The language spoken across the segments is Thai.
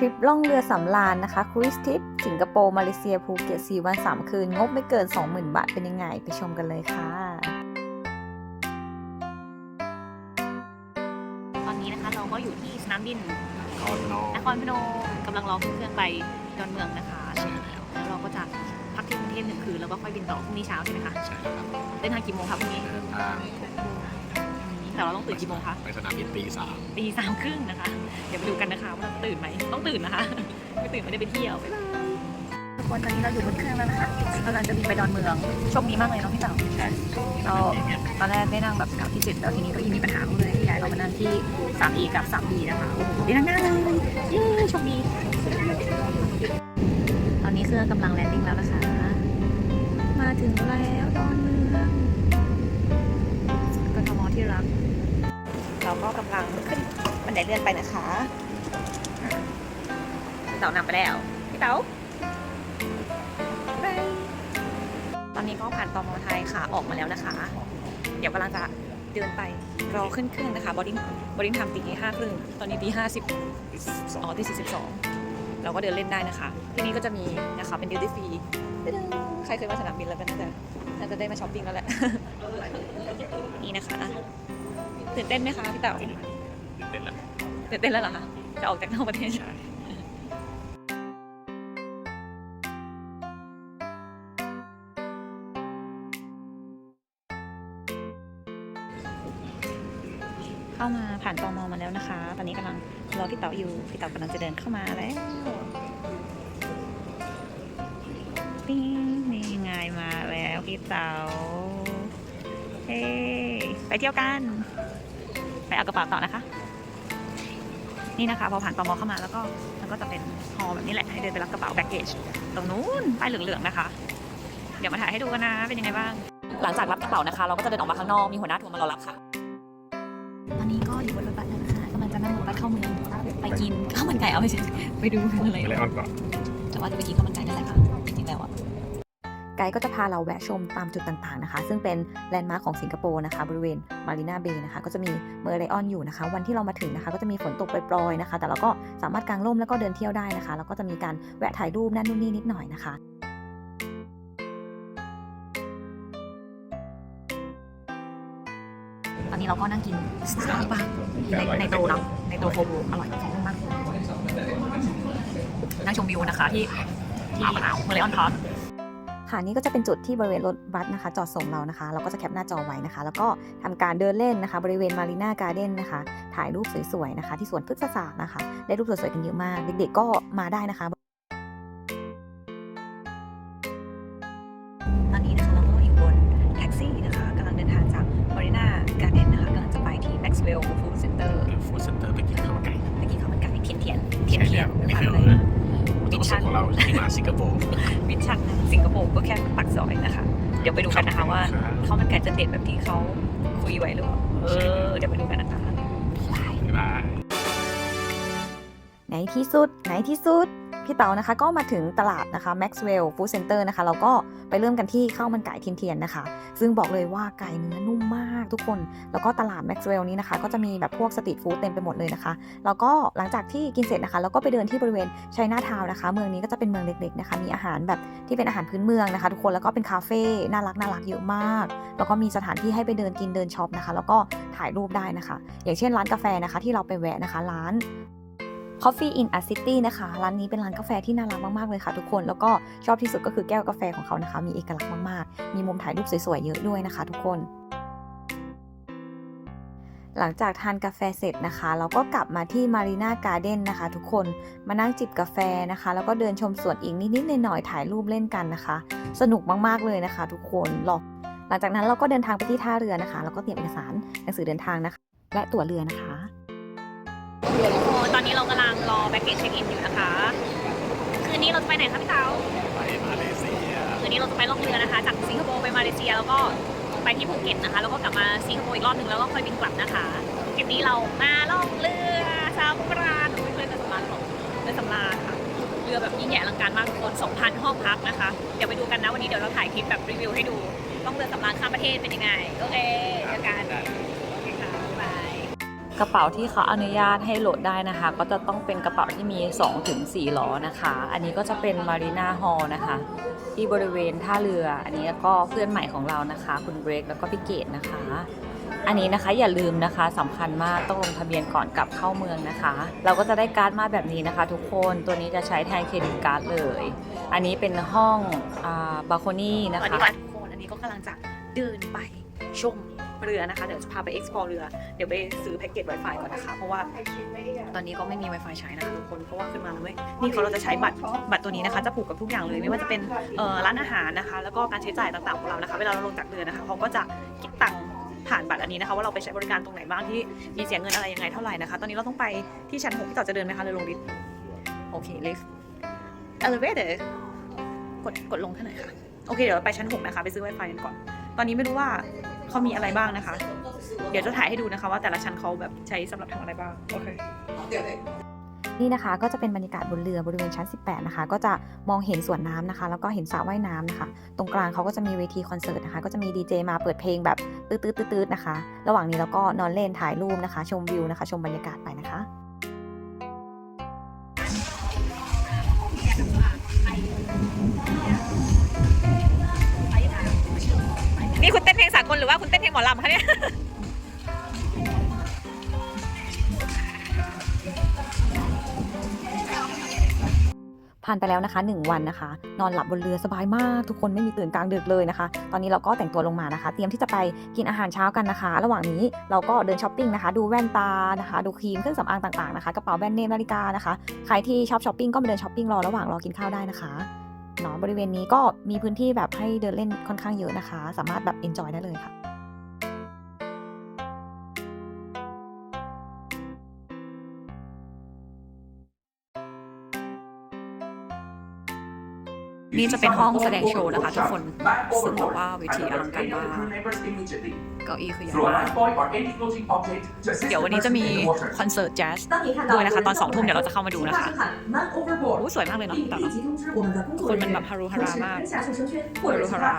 ทริปล่องเรือสำราญนะคะครูซทริปสิงคโปร์มาเลเซียภูเก็ต4 วัน 3 คืนงบไม่เกิน 20,000 บาทเป็นยังไงไปชมกันเลยค่ะตอนนี้นะคะเราก็อยู่ที่สนามบินนครพนมกำลังรอขึ้นเครื่องไปดอนเมืองนะคะแล้วเราก็จะพักที่กรุงเทพ1 คืนแล้วก็ค่อยบินต่อพรุ่งนี้เช้าใช่ไหมคะใช่ครับเดินทางกี่โมงคะพรุ่งนี้เดินทางแต่เราต้องตื่นกี่โมงคะไปสนามบินตี 3 ครึ่งนะคะเดี๋ยวไปดูกันนะคะว่าตื่นไหมต้องตื่นนะคะไม่ตื่นไม่ได้ไปเที่ยวทุกคนตอนนี้เราอยู่บนเครื่องแล้วนะคะกำลังจะบินไปดอนเมืองโชคดีมากเลยเนาะพี่เต๋าใช่เราตอนแรกได้นั่งแบบที่7แล้วทีนี้ก็มีปัญหาเลยย้ายเรามานั่งที่ 3E กับ 3B นะคะโอ้โหได้นั่งหน้าเลยเย้โชคดีตอนนี้เครื่องกำลังแลนดิ้งแล้วนะคะมาถึงแล้วดอนเมืองกทมที่รักเราก็กำลังขึ้นบันไดเลื่อนไปนะคะเต๋านำไปแล้วพี่เต๋าตอนนี้ก็ผ่านตม.ไทยค่ะออกมาแล้วนะคะเดี๋ยวกำลังจะเดินไปรอขึ้นเครื่องนะคะบอดิ้งทำตี5 ครึ่งตอนนี้ตี50ตี42เราก็เดินเล่นได้นะคะที่นี่ก็จะมีนะคะเป็นดิวตี้ฟรีใครเคยมาสนามบินแล้วก็น่าจะได้มาช้อปปิ้งแล้วแหละ นี่นะคะตื่นเต้นไหมคะพี่เต๋าตื่นเต้นแล้วเหรอคะจะออกจากนอกประเทศเข้ามาผ่านตม.มาแล้วนะคะตอนนี้กำลังรอพี่เต๋าอยู่พี่เต๋ากำลังจะเดินเข้ามาแล้วปิ้งนี่ไงมาแล้วพี่เต๋าเฮ้ไปเที่ยวกันไปเอากระเป๋าต่อนะคะนี่นะคะพอผ่านตม.เข้ามาแล้วก็มันก็จะเป็นฮอลแบบนี้แหละให้เดินไปรับกระเป๋าแบ็กเกจตรงนู้นป้ายเหลืองๆนะคะเดี๋ยวมาถ่ายให้ดูกันนะเป็นยังไงบ้างหลังจากรับกระเป๋านะคะเราก็จะเดินออกมาข้างนอกมีหัวหน้าทัวร์มารอรับค่ะตอนนี้ก็อยู่บนรถบัสแล้วนะคะกำลังจะนั่งรถบัสเข้าเมืองไปกินข้าวมันไก่เอาไปสิไปดูอะไรก่อนแต่ว่าจะไปกินข้าวมันไก่นั่นแหละค่ะจริงๆแล้วไกด์ก็จะพาเราแวะชมตามจุดต่างๆนะคะซึ่งเป็นแลนด์มาร์คของสิงคโปร์นะคะบริเวณมารีนาเบย์นะคะก็จะมีเมอร์ไลออนอยู่นะคะวันที่เรามาถึงนะคะก็จะมีฝนตกปรยๆนะคะแต่เราก็สามารถกางร่มแล้วก็เดินเที่ยวได้นะคะแล้วก็จะมีการแวะถ่ายรูปนั่นนู่นนี่นิดหน่อยนะคะตอนนี้เราก็นั่งกินสตาร์บัคในโตเนาะในโตโฟบูอร่อยมากนั่งชมวิวนะคะที่เมอร์ไลออนพาร์คค่ะนี่ก็จะเป็นจุดที่บริเวณรถบัสนะคะจอดส่งเรานะคะเราก็จะแคปหน้าจอไว้นะคะแล้วก็ทำการเดินเล่นนะคะบริเวณมารีนาการ์เด้นนะคะถ่ายรูปสวยๆนะคะที่สวนพฤกษศาสตร์นะคะได้รูปสวยๆกันเยอะมากเด็กๆก็มาได้นะคะตอนนี้นะคะเราก็อยู่บนแท็กซี่นะคะกำลังเดินทางจากมารีนาการ์เด้นนะคะกำลังจะไปที่แม็กซ์เวลล์ฟู้ดเซ็นเตอร์ไปกินข้าวมันไก่เทียนมิชชั่นของเราที่มาสิงคโปร์มิชชั่นสิงคโปร์ก็แค่ปักซอยนะคะเดี๋ยวไปดูกันนะคะว่าข้าวมันไก่จะเด็ดแบบที่เขาคุยไว้หรือเปล่าเดี๋ยวไปดูกันนะคะบายในที่สุดพี่เต๋านะคะก็มาถึงตลาดนะคะ Maxwell Food Center นะคะเราก็ไปเริ่มกันที่ข้าวมันไก่เทียนๆนะคะซึ่งบอกเลยว่าไก่เนื้อนุ่มมากทุกคนแล้วก็ตลาด Maxwell นี้นะคะก็จะมีแบบพวกสตรีทฟู้ดเต็มไปหมดเลยนะคะแล้วก็หลังจากที่กินเสร็จนะคะเราก็ไปเดินที่บริเวณไชน่าทาวน์นะคะเมืองนี้ก็จะเป็นเมืองเล็กๆนะคะมีอาหารแบบที่เป็นอาหารพื้นเมืองนะคะทุกคนแล้วก็เป็นคาเฟ่น่ารักเยอะมากแล้วก็มีสถานที่ให้ไปเดินกินเดินช็อปนะคะแล้วก็ถ่ายรูปได้นะคะอย่างเช่นร้านกาแฟนะคะที่เราไปแวะนะคะร้าน Coffee in a City นะคะร้านนี้เป็นร้านกาแฟที่น่ารักมากๆเลยค่ะทุกคนแล้วก็ชอบที่สุดก็คือแก้วกาแฟของเขานะคะมีเอกลักษณ์มากๆมีมุมถ่ายรูปสวยๆเยอะด้วยนะคะทุกคนหลังจากทานกาแฟเสร็จนะคะเราก็กลับมาที่มารีนาการ์เด้นนะคะทุกคนมานั่งจิบกาแฟนะคะแล้วก็เดินชมสวนอีกนิดๆหน่อยๆถ่ายรูปเล่นกันนะคะสนุกมากๆเลยนะคะทุกคนหลังจากนั้นเราก็เดินทางไปที่ท่าเรือนะคะแล้วก็เตรียมเอกสารหนังสือเดินทางนะคะและตั๋วเรือนะคะตอนนี้เรากำลังรอแบ็กเกจเช็คอินอยู่นะคะคืนนี้เราจะไปไหนคะพี่เต๋าไปมาเลเซียคืนนี้เราจะไปล่องเรือนะคะจากสิงคโปร์ไปมาเลเซียแล้วก็ไปที่ภูเก็ตนะคะแล้วก็กลับมาสิงคโปร์อีกรอบหนึ่งแล้วก็ค่อยบินกลับนะคะภูเก็ตนี้เรามาล่องเรือสำราญเรือสำราญของเรือสำราญค่ะเรือแบบยิ่งใหญ่อลังการมากทุกคน 2,000 ห้องพักนะคะเดี๋ยวไปดูกันนะวันนี้เดี๋ยวเราถ่ายคลิปแบบรีวิวให้ดูล่องเรือสำราญข้ามประเทศเป็นยังไงโอเคเจอกัน กระเป๋าที่เขาอนุญาตให้โหลดได้นะคะ ก็จะต้องเป็นกระเป๋าที่มี 2-4 ล้อนะคะ อันนี้ก็จะเป็นมารีนาฮอลล์นะคะ ที่บริเวณท่าเรือ อันนี้ก็เพื่อนใหม่ของเรานะคะคุณเบรกแล้วก็พี่เกดนะคะ อันนี้นะคะอย่าลืมนะคะสำคัญมากต้องลงทะเบียนก่อนกลับเข้าเมืองนะคะ เราก็จะได้การ์ดมาแบบนี้นะคะ ทุกคนตัวนี้จะใช้แทนเครดิตการ์ดเลย อันนี้เป็นห้องบาโคนี่นะคะทุกคนอันนี้ก็กำลังจะเดินไปชมเรือนะคะเดี๋ยวจะพาไป explore เรือเดี๋ยวไปซื้อแพ็กเกจ Wi-Fi ก่อนนะคะเพราะว่าตอนนี้ก็ไม่มี Wi-Fi ใช้นะคะทุกคนเพราะว่าขึ้นมาเลยนี่เขาเราจะใช้บัตรตัวนี้นะคะจะผูกกับทุกอย่างเลยไม่ว่าจะเป็นร้านอาหารนะคะแล้วก็การใช้จ่ายต่างๆของเรานะคะเวลาเราลงจากเรือนะคะเขาก็จะคิดตังค์ผ่านบัตรอันนี้นะคะว่าเราไปใช้บริการตรงไหนบ้างที่มีเสียเงินอะไรยังไงเท่าไหร่นะคะตอนนี้เราต้องไปที่ชั้น 6ที่ต่อจะเดินไหมคะเรือลงลิฟต์โอเคลิฟต์ elevator กดลงท่าไหนคะโอเคเดี๋ยวเราไปชั้น 6นะคะไปซื้อ Wi-Fi กันก่อนตอนนี้ไม่รู้ว่าเขามีอะไรบ้างนะคะเดี๋ยวจะถ่ายให้ดูนะคะว่าแต่ละชั้นเขาแบบใช้สำหรับทำอะไรบ้างโอเคนี่นะคะก็จะเป็นบรรยากาศบนเรือบริเวณชั้น 18 นะคะก็จะมองเห็นสวนน้ำนะคะแล้วก็เห็นสระว่ายน้ำนะคะตรงกลางเขาก็จะมีเวทีคอนเสิร์ตนะคะก็จะมีดีเจมาเปิดเพลงแบบตืดๆนะคะระหว่างนี้เราก็นอนเล่นถ่ายรูปนะคะชมวิวนะคะชมบรรยากาศไปนะคะนี่คุณเต้นเพลงสากลหรือว่าคุณเต้นเพลงหมอลำคะเนี่ยผ่านไปแล้วนะคะ1วันนะคะนอนหลับบนเรือสบายมากทุกคนไม่มีตื่นกลางดึกเลยนะคะตอนนี้เราก็แต่งตัวลงมานะคะเตรียมที่จะไปกินอาหารเช้ากันนะคะระหว่างนี้เราก็เดินช้อปปิ้งนะคะดูแว่นตานะคะดูครีมเครื่องสำอางต่างๆนะคะกระเป๋าแบรนด์เนมนาฬิกานะคะใครที่ชอบช้อปปิ้งก็มาเดินช้อปปิ้งรอระหว่างรอกินข้าวได้นะคะเนาะบริเวณนี้ก็มีพื้นที่แบบให้เดินเล่นค่อนข้างเยอะนะคะสามารถแบบ enjoy ได้เลยค่ะนี่จะเป็นห้องแสดงโชว์นะคะทุกคนซึ่งบอกว่าเวทีอลังการมากเก้าอี้คือใหญ่มากเดี๋ยววันนี้จะมีคอนเสิร์ตแจ๊สด้วยนะคะตอน 20:00 นเดี๋ยวเราจะเข้ามาดูนะคะโอ้สวยมากเลยเนาะแต่คนมันแบบฮารุฮารามากฮารุฮารา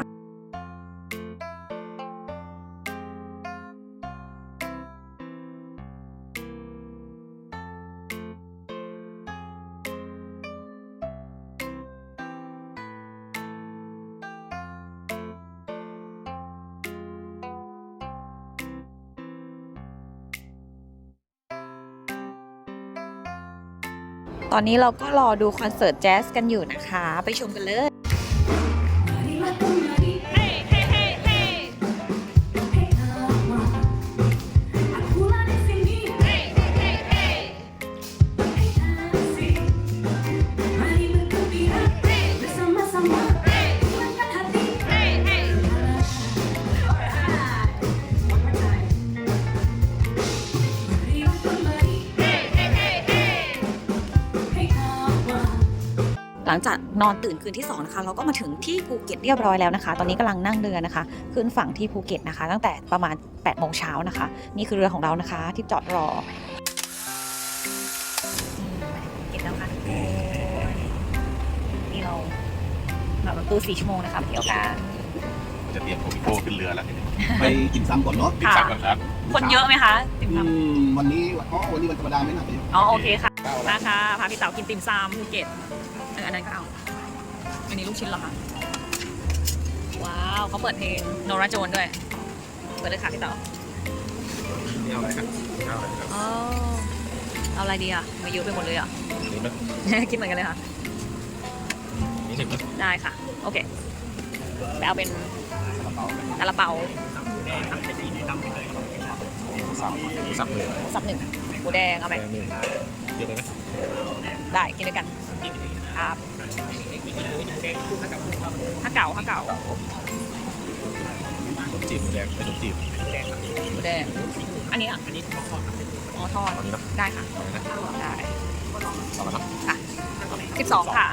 ตอนนี้เราก็รอดูคอนเสิร์ตแจ๊สกันอยู่นะคะไปชมกันเลยหลังจากนอนตื่นคืนที่2นะคะเราก็มาถึงที่ภูเก็ตเรียบร้อยแล้วนะคะตอนนี้กำลังนั่งเรือนะคะขึ้นฝั่งที่ภูเก็ตนะคะตั้งแต่ประมาณ 8 โมงเช้านะคะนี่คือเรือของเรานะคะที่จอดรอเก็ตแล้วค่ะนี่เราแบบรถตู้4 ชั่วโมงนะคะเที่ยวกันจะเตรียมโคมิโก้ขึ้นเรือแล้ว ไปติ่มซำก่อนเนาะ ติดจับกันครับ คนเยอะไหมคะติ่มซำ วันนี้วันธรรมดาไม่น่าจะเยอะ อ๋อโอเคค่ะมาค่ะพาพี่เต๋ากินติ่มซำภูเก็ตอันนั้นก็เอาอันนี้ลูกชิ้นเหรอคะว้าวเขาเปิดเพลงโนราโจนด้วยเปิดเลยค่ะพี่เต๋า นี่เอาอะไรครับเอาอะไรครับ อ๋อเอาอะไรดีอ่ะมาเยอะไปหมดเลยอ่ะ นี่มั้ย คิดเหมือนกันเลยค่ะ นี่ถึงมั้ย ได้ค่ะโอเคไปเอาเป็นซาลาเปา สับเลย สับ1หมูแดงเอาไหม เยอะไปไหม ได้กินด้วยกันครับฮักเก่า จีบหมูแดงไม่ต้องจีบ หมูแดงอันนี้อ่ะอ๋อทอดได้ค่ะได้ เอาละครับ ค่ะ12ค่ะ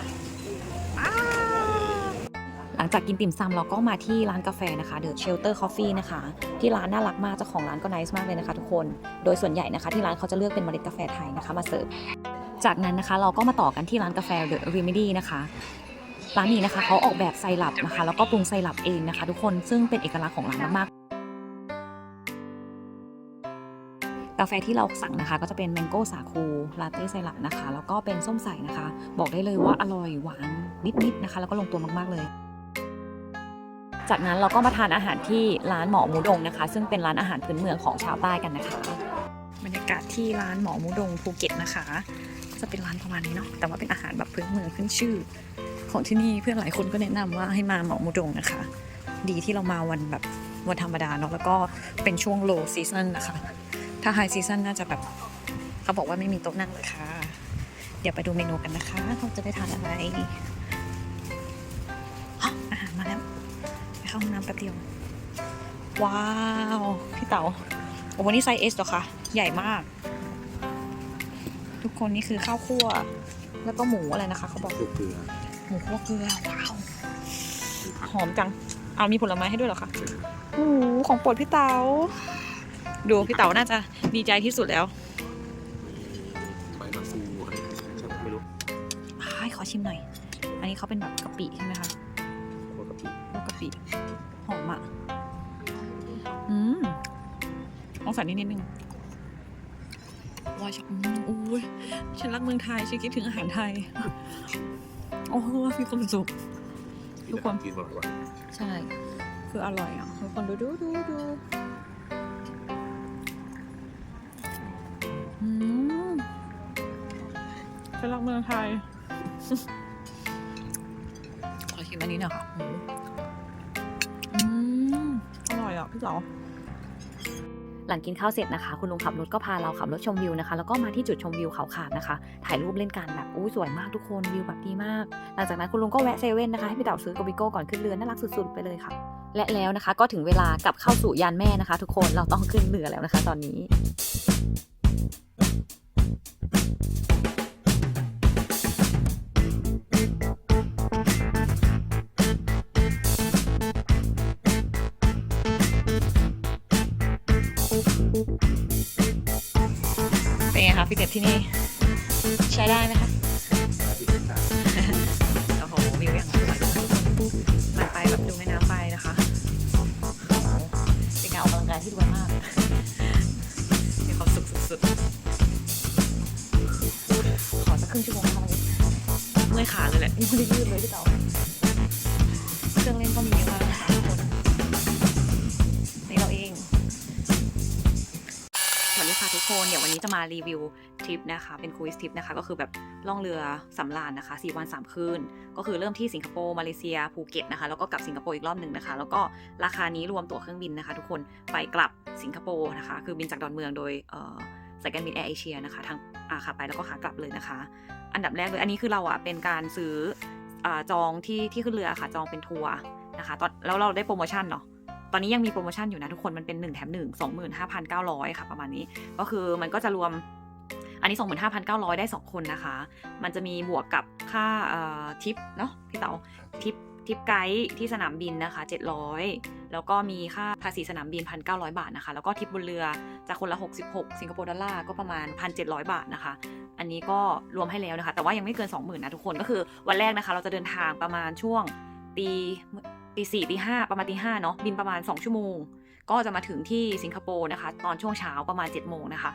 หลังจากกินติ่มซำเราก็มาที่ร้านกาแฟนะคะ The Shelter Coffee นะคะที่ร้านน่ารักมากเจ้าของร้านก็ nice มากเลยนะคะทุกคนโดยส่วนใหญ่นะคะที่ร้านเขาจะเลือกเป็นเมล็ดกาแฟไทยนะคะมาเสิร์ฟจากนั้นนะคะเราก็มาต่อกันที่ร้านกาแฟ The Remedy นะคะร้านนี้นะคะเขาออกแบบไซรัปนะคะแล้วก็ปรุงไซรัปเองนะคะทุกคนซึ่งเป็นเอกลักษณ์ของร้านมากๆ กาแฟที่เราสั่งนะคะก็จะเป็นแมงโก้สาคูลาเต้ไซรัปนะคะแล้วก็เป็นส้มใสนะคะบอกได้เลยว่าอร่อยหวานนิดๆนะคะแล้วก็ลงตัวมากๆเลยจากนั้นเราก็มาทานอาหารที่ร้านหมอหมูดงนะคะซึ่งเป็นร้านอาหารพื้นเมืองของชาวใต้กันนะคะบรรยากาศที่ร้านหมอหมูดงภูเก็ตนะคะจะเป็นร้านประมาณนี้เนาะแต่ว่าเป็นอาหารแบบพื้นเมืองขึ้นชื่อของที่นี่เพื่อนหลายคนก็แนะนำว่าให้มาหมอหมูดงนะคะดีที่เรามาวันแบบวันธรรมดาเนาะแล้วก็เป็นช่วง low season นะคะถ้า high season น่าจะแบบเขาบอกว่าไม่มีโต๊ะนั่งเลยค่ะเดี๋ยวไปดูเมนูกันนะคะเขาจะได้ทานอะไรอาหารมาแล้วไปเข้าห้องน้ำแป๊บเดียวว้าวพี่เต๋าโอ้โหนี่ไซส์ S เหรอคะใหญ่มากทุกคนนี่คือข้าวคั่วแล้วก็หมูอะไรนะคะเขาบอก ลูกเกลือ หมูคั่วเกลือว้าวหอมจังเอามีผลไม้ให้ด้วยเหรอคะโอ้โหของโปรดพี่เต๋าดูพี่เต๋าน่าจะดีใจที่สุดแล้ว ใบมะฟูอะไรไม่รู้ ขอชิมหน่อยอันนี้เขาเป็นแบบกะปิใช่ไหมคะ โคตรกะปิ พวกกะปิหอมอ่ะลองใส่นิดนึงว้าวอุ้ยฉันรักเมืองไทยฉันคิดถึงอาหารไทยโอ้โหมีความสุข ทุกคน กินอร่อยกว่า ใช่คืออร่อยอ่ะทุกคนดูฉันรักเมืองไทย ขอชิมอันนี้หน่อยค่ะอร่อยอ่ะพี่เต๋าหลังกินข้าวเสร็จนะคะคุณลุงขับรถก็พาเราขับรถชมวิวนะคะแล้วก็มาที่จุดชมวิวเขาขาดนะคะถ่ายรูปเล่นกันแบบสวยมากทุกคนวิวแบบดีมากหลังจากนั้นคุณลุงก็แวะเซเว่นนะคะให้พี่เต๋าซื้อโกบิโก้ก่อนขึ้นเรือน่ารักสุดๆไปเลยค่ะและแล้วนะคะก็ถึงเวลากลับเข้าสู่ยานแม่นะคะทุกคนเราต้องขึ้นเรือแล้วนะคะตอนนี้เป็นไงคะพี่เด็ดที่นี่ใช้ได้ไหมคะ โอ้โหวิวอย่างสวยมาไปแบบดูแม่น้ำไปนะคะเป็นการออกกำลังกายที่ดีมากมีความสุขสุดๆขอสักครึ่งชั่วโมงค่ะวันนี้เมื่อยขาเลยแหละยังไม่ได้ยืดเลยพี่เต๋าเครื่องเล่นก็มีเยอะมากนะคะทุกคนนี่เราเองสวัสดีค่ะทุกคนเดี๋ยววันนี้จะมารีวิวทริปนะคะเป็นครูซทริปนะคะก็คือแบบล่องเรือสำราญนะคะ4 วัน 3 คืนก็คือเริ่มที่สิงคโปร์มาเลเซียภูเก็ตนะคะแล้วก็กลับสิงคโปร์อีกรอบหนึ่งนะคะแล้วก็ราคานี้รวมตั๋วเครื่องบินนะคะทุกคนไปกลับสิงคโปร์นะคะคือบินจากดอนเมืองโดยสายการบินแอร์เอเชียนะคะทางขาไปแล้วก็ขากลับเลยนะคะอันดับแรกเลยอันนี้คือเราเป็นการซื้อจองที่ขึ้นเรือค่ะจองเป็นทัวร์นะคะแล้วเราได้โปรโมชั่นเนาะตอนนี้ยังมีโปรโมชั่นอยู่นะทุกคนมันเป็น1 แถม 1 25,900 ค่ะประมาณนี้ก็คือมันก็จะรวมอันนี้ 25,900 ได้2คนนะคะมันจะมีบวกกับค่าทิปเนาะพี่เต๋าทิปไกด์ที่สนามบินนะคะ700แล้วก็มีค่าภาษีสนามบิน 1,900 บาทนะคะแล้วก็ทิปบนเรือจากคนละ66สิงคโปร์ดอลลาร์ก็ประมาณ 1,700 บาทนะคะอันนี้ก็รวมให้แล้วนะคะแต่ว่ายังไม่เกิน 20,000 นะทุกคนก็คือวันแรกนะคะเราจะเดินทางประมาณช่วงตี4ตี5ประมาณตี5เนาะบินประมาณ2ชั่วโมงก็จะมาถึงที่สิงคโปร์นะคะตอนช่วงเช้าประมาณ7 โมงนะคะ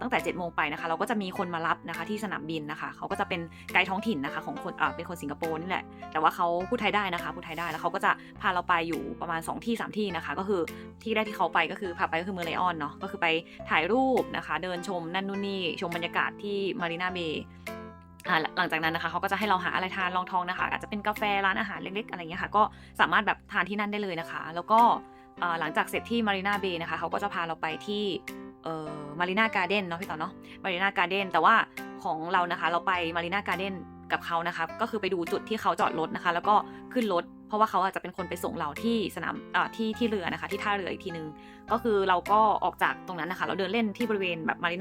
ตั้งแต่7 โมงไปนะคะเราก็จะมีคนมารับนะคะที่สนามบินนะคะเขาก็จะเป็นไกด์ท้องถิ่นนะคะของคนเป็นคนสิงคโปร์นี่แหละแต่ว่าเขาพูดไทยได้นะคะพูดไทยได้แล้วเขาก็จะพาเราไปอยู่ประมาณ2 ที่ 3 ที่นะคะก็คือที่แรกที่เขาไปก็คือพาไปก็คือเมืองไลออนเนาะก็คือไปถ่ายรูปนะคะเดินชมนั่นนู่นนี่ชมบรรยากาศที่มารีนาเบย์หลังจากนั้นนะคะเขาก็จะให้เราหาอะไรทานรองท้องนะคะอาจจะเป็นกาแฟร้านอาหารเล็กๆอะไรเงี้ยค่ะก็สามารถแบบทานที่นั่นได้เลยนะคะแล้วก็หลังจากเสร็จที่มารีนาเบย์นะคะเขาก็จะพาเราไปที่มารีนาการ์เด้นเนาะพี่ต่อเนาะมารีนาการ์เด้นแต่ว่าของเรานะคะเราไปมารีนาการ์เด้นกับเขานะคะก็คือไปดูจุดที่เขาจอดรถนะคะแล้วก็ขึ้นรถเพราะว่าเขาอาจจะเป็นคนไปส่งเราที่สนามที่เรือนะคะที่ท่าเรืออีกทีนึงก็คือเราก็ออกจากตรงนั้นนะคะเราเดินเล่นที่บริเวณแบบมารี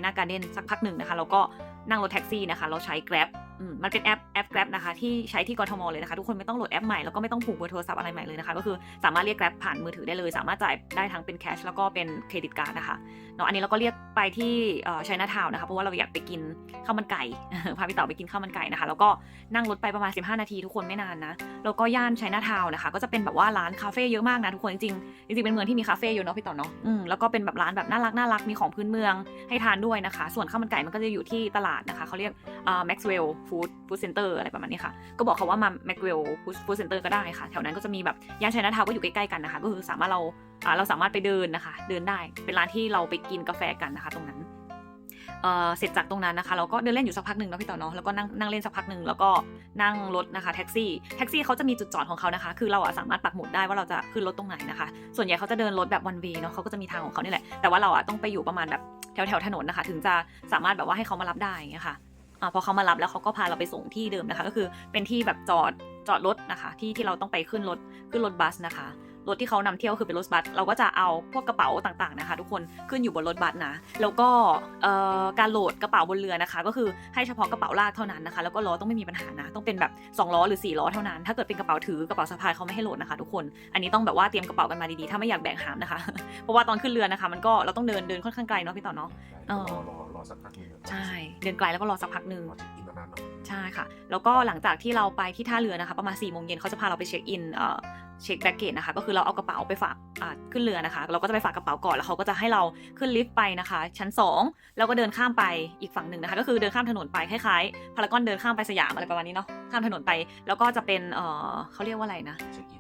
นาการ์เด้นสักพักหนึ่งนะคะเราก็นั่งรถแท็กซี่นะคะเราใช้ Grab มันเป็นแอป Grab นะคะที่ใช้ที่กทมเลยนะคะทุกคนไม่ต้องโหลดแอปใหม่แล้วก็ไม่ต้องผูกเบอร์โทรศัพท์อะไรใหม่เลยนะคะก็คือสามารถเรียก Grab ผ่านมือถือได้เลยสามารถจ่ายได้ทั้งเป็นแคชแล้วก็เป็นเครดิตการ์ดนะคะเนาะอันนี้เราก็เรียกไปที่ชัยนาทาวน์นะคะเพราะว่าเราอยากไปกินข้าวมันไก่ พาพี่เต๋าไปกินข้าวมันไก่นะคะแล้วก็นั่งรถไปประมาณ15นาทีทุกคนไม่นานนะแล้วก็ย่านชัยนาทาวน์นะคะก็จะเป็นแบบว่าร้านคาเฟ่เยอะมากนะทุกคนจริงๆเป็นเมืองที่มีคาเฟ่เยอะเนาะพี่เต๋าเนาะแล้วก็เป็นแบบร้านแบบน่ารักมีของพื้นเมืองให้ทานด้วยนะคะส่วนข้าวมันไก่มันก็จะอยู่ที่ตลาดนะคะเขาเรียกMaxwell Food Center อะไรประมาณนี้ค่ะก็บอกเขาว่ามา Maxwell Food Center ก็ได้ค่ะแถวนั้นก็จะมีแบบย่านชัยนาทาวน์ก็อยู่ใกล้ๆกันนะคะก็คือสามารถเราสามารถไปเดินนะคะเดินได้เป็นร้านที่เราไปกินกาแฟกันนะคะตรงนั้นเสร็จจากตรงนั้นนะคะเราก็เดินเล่นอยู่สักพักหนึ่งเนาะพี่ต่อเนาะแล้วก็นั่งเล่นสักพักหนึ่งแล้วก็นั่งรถนะคะแท็กซี่เขาจะมีจุดจอดของเขานะคะคือเราสามารถปักหมุดได้ว่าเราจะขึ้นรถตรงไหนนะคะส่วนใหญ่เขาจะเดินรถแบบ one way เนาะเขาก็จะมีทางของเขานี่แหละแต่ว่าเราต้องไปอยู่ประมาณแบบแถวถนนนะคะถึงจะสามารถแบบว่าให้เขามารับได้อย่างเงี้ยค่ะพอเขามารับแล้วเขาก็พาเราไปส่งที่เดิมนะคะก็คือเป็นที่แบบจอดรถนะคะที่เราต้องไปขึ้นรถบัสนะคะรถที่เขานำเที่ยวคือเป็นรถบัสเราก็จะเอาพวกกระเป๋าต่างๆนะคะทุกคนขึ้นอยู่บนรถบัสนะแล้วก็การโหลดกระเป๋าบนเรือนะคะก็คือให้เฉพาะกระเป๋าลากเท่านั้นนะคะแล้วก็ล้อต้องไม่มีปัญหานะต้องเป็นแบบ2ล้อหรือ4ล้อเท่านั้นถ้าเกิดเป็นกระเป๋าถือกระเป๋าสะพายเขาไม่ให้โหลดนะคะทุกคนอันนี้ต้องแบบว่าเตรียมกระเป๋ากันมาดีๆถ้าไม่อยากแบกหามนะคะ เพราะว่าตอนขึ้นเรือนะคะมันก็เราต้องเดินค่อนข้างไกลเนาะพี่ต่อเนาะรอสักพักนึง ใช่เดินไกลแล้วก็รอสักพักนึง กินนานๆ ใช่ค่ะแล้วก็หลังจากที่เราไปที่ท่าเรือนะคะประมาณ4 โมงเย็นเขาจะพาเราไปเช็คอินเช็คแบ็กเกจนะคะก็คือเราเอากระเป๋าไปฝากขึ้นเรือนะคะเราก็จะไปฝากกระเป๋าก่อนแล้วเขาก็จะให้เราขึ้นลิฟต์ไปนะคะชั้น2แล้วก็เดินข้ามไปอีกฝั่งหนึ่งนะคะก็คือเดินข้ามถนนไปคล้ายๆพารากอนเดินข้ามไปสยามอะไรประมาณนี้เนาะข้ามถนนไปแล้วก็จะเป็นเขาเรียกว่าอะไรนะ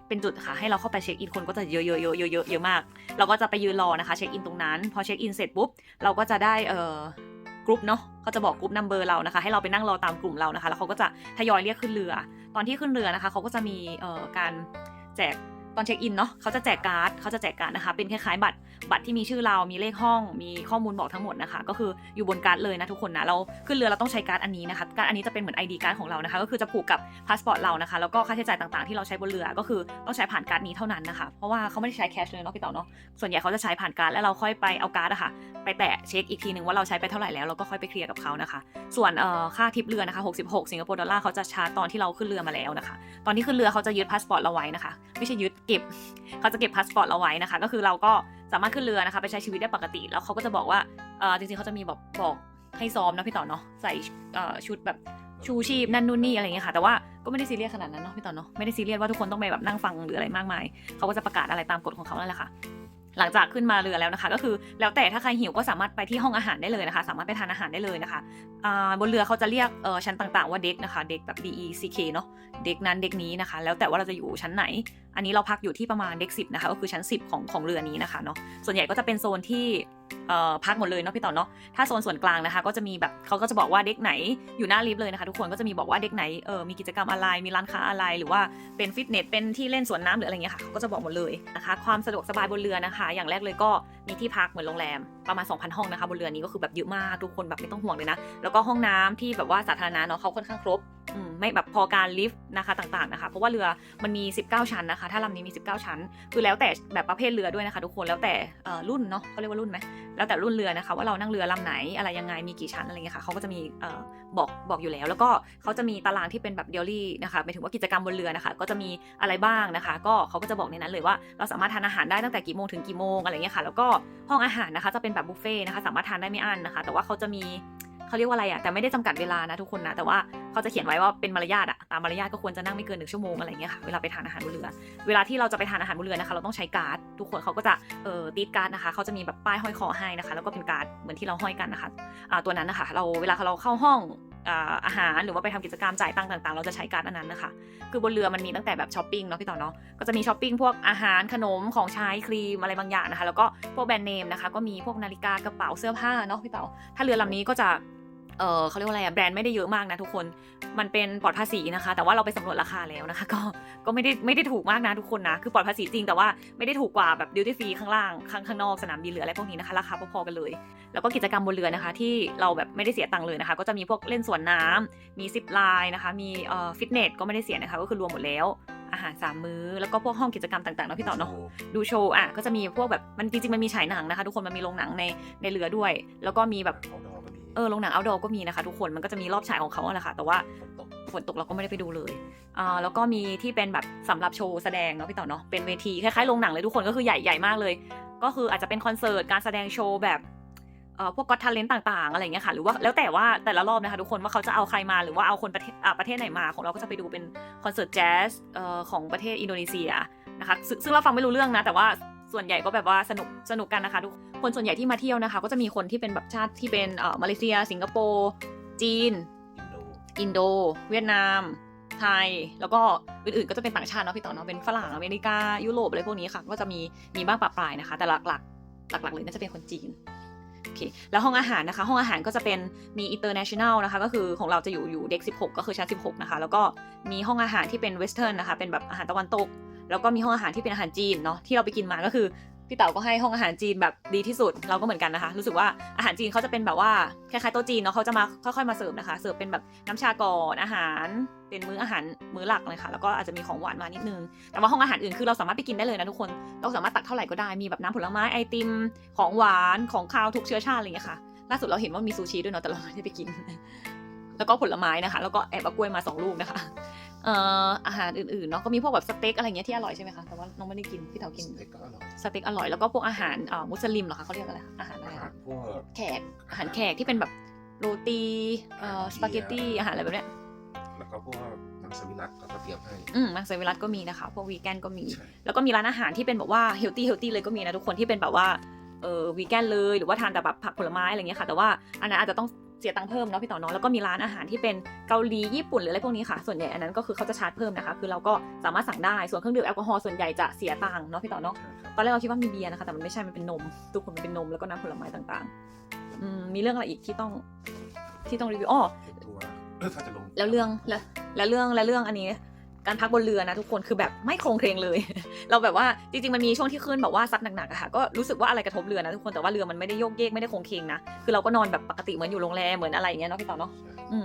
เป็นจุดค่ะให้เราเข้าไปเช็คอินคนก็จะเยอะมากเราก็จะไปยืนรอนะคะเช็คอินตรงนั้นพอเช็คอินเสร็จปุ๊บเราก็จะได้กรุ๊ปเนาะเขาจะบอกกรุ๊ปนัมเบอร์เรานะคะให้เราไปนั่งรอตามกลุ่มเรานะคะแล้วเขาก็จะทยอยเรียกขึ้นเรือตอนที่ขึ้นเรือนะคะเขาก็จะมีการแจกตอนเช็คอินเนาะเขาจะแจกการ์ดนะคะเป็นคล้ายๆบัตรที่มีชื่อเรามีเลขห้องมีข้อมูลบอกทั้งหมดนะคะก็คืออยู่บนการ์ดเลยนะทุกคนนะเราขึ้นเรือเราต้องใช้การ์ดอันนี้นะคะการ์ดอันนี้จะเป็นเหมือน ID การ์ดของเรานะคะก็คือจะผูกกับพาสปอร์ตเรานะคะแล้วก็ค่าใช้จ่ายต่างๆที่เราใช้บนเรือก็คือต้องใช้ผ่านการ์ดนี้เท่านั้นนะคะเพราะว่าเขาไม่ได้ใช้แคชเลยเนาะพี่เต๋อเนาะส่วนใหญ่เขาจะใช้ผ่านการ์ดแล้วเราค่อยไปเอาการ์ดอะค่ะไปแตะเช็คอีกทีนึงว่าเราใช้ไปเท่าไหร่แล้วเราก็ค่อยไปเคลียร์กับเขานะคะส่วนค่าทิปเรือนะคะ66สิงคโปร์ดอลลาร์เขาจะชาร์จตอนที่เราขึ้นเรือมาแล้วนะคะตอนที่ขึ้นเรือเขาจะยึดพาสปอร์ตเราไว้นะคะไม่ใช่ยึดเก็บเขาจะเก็บพาสปอร์ตเราไว้นะคะก็คือเราก็สามารถขึ้นเรือนะคะไปใช้ชีวิตได้ปกติแล้วเขาก็จะบอกว่าจริงๆเขาจะมีบอกให้ซ้อมนะพี่ต่อเนาะใส่ชุดแบบชูชีพนั่นนู่นนี่อะไรเงี้ยค่ะแต่ว่าก็ไม่ได้ซีเรียสขนาดนั้นเนาะพี่ต่อเนาะไม่ได้ซีเรียสว่าทุกคนต้องไปแบบนั่งฟังหรืออะไรมากมายเขาก็จะประกาศอะไรตามกฎของเขานั่นแหละค่ะหลังจากขึ้นมาเรือแล้วนะคะก็คือแล้วแต่ถ้าใครหิวก็สามารถไปที่ห้องอาหารได้เลยนะคะสามารถไปทานอาหารได้เลยนะคะบนเรือเขาจะเรียกชั้นต่างๆว่าเด็กนะคะเด็กแบบ DECK เนาะเด็กนั้นเด็กนี้นะคะแล้วแต่ว่าเราจะอยู่ชั้นไหนอันนี้เราพักอยู่ที่ประมาณเด็ก10นะคะก็คือชั้น10ของเรือนี้นะคะเนาะส่วนใหญ่ก็จะเป็นโซนที่พักหมดเลยเนาะพี่ต่อเนาะถ้าโซนส่วนกลางนะคะก็จะมีแบบเขาก็จะบอกว่าเด็กไหนอยู่หน้าลิฟต์เลยนะคะทุกคนก็จะมีบอกว่าเด็กไหนมีกิจกรรมอะไรมีร้านค้าอะไรหรือว่าเป็นฟิตเนสเป็นที่เล่นสวนน้ำหรืออะไรเงี้ยค่ะเขาก็จะบอกหมดเลยนะคะความสะดวกสบายบนเรือนะคะอย่างแรกเลยก็มีที่พักเหมือนโรงแรมประมาณ 2,000 ห้องนะคะบนเรือนี้ก็คือแบบเยอะมากทุกคนแบบไม่ต้องห่วงเลยนะแล้วก็ห้องน้ำที่แบบว่าสาธารณะเนาะเขาค่อนข้างครบไม่แบบพอการลิฟต์นะคะต่างๆนะคะเพราะว่าเรือมันมี19ชั้นนะคะถ้าลำนี้มี19ชั้นคือแล้วแต่แบบประเภทเรือด้วยนะคะทุกคนแล้วแต่รุ่นเนาะเขาเรียกว่ารุ่นไหมแล้วแต่รุ่นเรือนะคะว่าเรานั่งเรือลำไหนอะไรยังไงมีกี่ชั้นอะไรเงี้ยค่ะเขาก็จะมีบอกอยู่แล้วก็เขาจะมีตารางที่เป็นแบบเดลี่นะคะหมายถึงว่ากิจกรรมบนเรือนะคะก็จะมีอะไรบ้างนะคะก็เขาก็จะบอกในนั้นเลยว่าเราสามารถทานอาหารได้ตั้งแต่กี่โมงถึงกี่โมงอะไรเงี้ยค่ะแล้วก็ห้องอาหารนะคะจะเป็นแบบบุฟเฟ่นะคะสามารถทานได้ไม่อั้นนะคะแต่ว่าเขาจะมีเขาเรียกว่าอะไรอะแต่ไม่ได้จำกัดเวลานะทุกคนนะแต่ว่าเขาจะเขียนไว้ว่าเป็นมารยาทอะตามมารยาทก็ควรจะนั่งไม่เกิน1 ชั่วโมงอะไรเงี้ยค่ะเวลาไปทานอาหารบนเรือเวลาที่เราจะไปทานอาหารบนเรือนะคะเราต้องใช้การ์ดทุกคนเขาก็จะติดการ์ดนะคะเขาจะมีแบบป้ายห้อยคอให้นะคะแล้วก็เป็นการ์ดเหมือนที่เราห้อยกันนะคะตัวนั้นนะคะเวลาเราเข้าห้องอาหารหรือว่าไปทำกิจกรรมจ่ายตังค์ต่างๆเราจะใช้การ์ดอันนั้นนะคะคือบนเรือมันมีตั้งแต่แบบช้อปปิ้งเนาะพี่ต่อเนาะก็จะมีช้อปปิ้งพวกอาหารขนมของใช้ครีมอะไรบางอย่างนะคะแล้วก็พวกแบรนด์เนมนะคะก็มีพวกนาฬิกากระเป๋าเสื้อผ้าเนาะพี่ต่อถ้าเรือลำนี้ก็จะเขาเรียกว่าอะไรแบรนด์ไม่ได้เยอะมากนะทุกคนมันเป็นปลอดภาษีนะคะแต่ว่าเราไปสำรวจราคาแล้วนะคะก็ไม่ได้ถูกมากนะทุกคนนะคือปลอดภาษีจริงแต่ว่าไม่ได้ถูกกว่าแบบดิวตี้ฟรีข้างล่างข้างนอกสนามบินหรืออะไรพวกนี้นะคะราคาพอๆกันเลยแล้วก็กิจกรรมบนเรือนะคะที่เราแบบไม่ได้เสียตังค์เลยนะคะก็จะมีพวกเล่นสวนน้ำมีซิปไลน์นะคะมีฟิตเนสก็ไม่ได้เสียนะคะก็คือรวมหมดแล้วอาหาร3 มื้อแล้วก็พวกห้องกิจกรรมต่างๆเนาะพี่ต่อเนาะดูโชว์ก็จะมีพวกแบบมันจริงๆมันมีฉายหนังนะคะทุกคนมันมีโรงหนังในเรือด้วยแล้วก็มีแบบ โรงหนัง outdoor ก็มีนะคะทุกคนมันก็จะมีรอบฉายของเขาแหละค่ะแต่ว่าฝนตกเราก็ไม่ได้ไปดูเลยแล้วก็มีที่เป็นแบบสำหรับโชว์แสดงเนาะพี่ต่อเนาะเป็นเวทีคล้ายๆโรงหนังเลยทุกคนก็คือใหญ่มากเลยก็คืออาจจะเป็นคอนเสิร์ตการแสดงโชว์แบบพวกก็อตทาเลนต์ต่างๆอะไรเงี้ยค่ะหรือว่าแล้วแต่ว่าแต่ละรอบนะคะทุกคนว่าเขาจะเอาใครมาหรือว่าเอาคนประเทศไหนมาของเราก็จะไปดูเป็นคอนเสิร์ตแจ๊สของประเทศอินโดนีเซียนะคะซึ่งเราฟังไม่รู้เรื่องนะแต่ว่าส่วนใหญ่ก็แบบว่าสนุกกันนะคะทุกคนส่วนใหญ่ที่มาเที่ยวนะคะก็จะมีคนที่เป็นแบบชาติที่เป็นมาเลเซียสิงคโปร์จีนอินโดเวียดนามไทยแล้วก็อื่นๆก็จะเป็นต่างชาติเนาะพี่ต่อเนาะเป็นฝรั่งอเมริกายุโรปอะไรพวกนี้ค่ะก็จะมีบ้างปะปลายนะคะแต่หลักเลยน่าจะเป็นคนจีนโอเคแล้วห้องอาหารนะคะห้องอาหารก็จะเป็นมี international นะคะก็คือของเราจะอยู่เด็ก16ก็คือชั้น16นะคะแล้วก็มีห้องอาหารที่เป็น western นะคะเป็นแบบอาหารตะวันตกแล้วก็มีห้องอาหารที่เป็นอาหารจีนเนาะที่เราไปกินมาก็คือพี่เต๋าก็ให้ห้องอาหารจีนแบบดีที่สุดเราก็เหมือนกันนะคะรู้สึกว่าอาหารจีนเขาจะเป็นแบบว่าคล้ายๆโต๊ะจีนเนาะเขาจะมาค่อยๆมาเสิร์ฟนะคะเสิร์ฟเป็นแบบน้ำชาก่อนอาหารเป็นมื้ออาหารมื้อหลักเลยค่ะแล้วก็อาจจะมีของหวานมานิดนึงแต่ว่าห้องอาหารอื่นคือเราสามารถไปกินได้เลยนะทุกคนเราสามารถตักเท่าไหร่ก็ได้มีแบบน้ำผลไม้ไอติมของหวานของคาวทุกเชื้อชาติอะไรอย่างเงี้ยค่ะล่าสุดเราเห็นว่ามีซูชิด้วยเนาะแต่เราไม่ได้ไปกินแล้วก็ผลไม้นะคะแล้วก็แอบเอากล้วยมา2 ลูกนะคะอาหารอื่นๆเนาะก็มีพวกแบบสเต็กอะไรเงี้ยที่อร่อยใช่ไหมคะแต่ว่าน้องไม่ได้กินพี่เต๋ากินสเต็กอร่อยแล้วก็พวกอาหารมุสลิมเหรอคะเขาเรียกอะไรอาหารอะไรพวกอาหารแขกที่เป็นแบบโรตีสปาเกตตี้อาหารอะไรแบบเนี้ยแล้วก็พวกมังสวิรัติก็เตรียมให้มังสวิรัติก็มีนะคะพวกวีแกนก็มีแล้วก็มีร้านอาหารที่เป็นแบบว่าเฮลตี้เลยก็มีนะทุกคนที่เป็นแบบว่าวีแกนเลยหรือว่าทานแต่แบบผักผลไม้อะไรเงี้ยค่ะแต่ว่าอันนั้นอาจจะต้องเสียตังค์เพิ่มเนาะพี่ต่อเนาะแล้วก็มีร้านอาหารที่เป็นเกาหลีญี่ปุ่นหรืออะไรพวกนี้ค่ะส่วนใหญ่อันนั้นก็คือเขาจะชาร์จเพิ่มนะคะคือเราก็สามารถสั่งได้ส่วนเครื่องดื่มแอลกอฮอล์ส่วนใหญ่จะเสียตังค์เนาะพี่ต่อเนาะตอนแรกเราคิดว่ามีเบียร์นะคะแต่มันไม่ใช่มันเป็นนมทุกคนมันเป็นนมแล้วก็น้ำผลไม้ต่างๆมีเรื่องอะไรอีกที่ต้องรีวิวถ้าจะลงแล้วเรื่องอันนี้การพักบนเรือนะทุกคนคือแบบไม่โครงเครงเลย เราแบบว่าจริงๆมันมีช่วงที่ขึ้นแบบว่าซัดหนักๆอะค่ะก็รู้สึกว่าอะไรกระทบเรือนะทุกคนแต่ว่าเรือมันไม่ได้โยกเยกไม่ได้โครงเคงนะคือเราก็นอนแบบปกติเหมือนอยู่โรงแรมเหมือนอะไรอย่างเงี้ยเนาะพี่ต่อเนาะ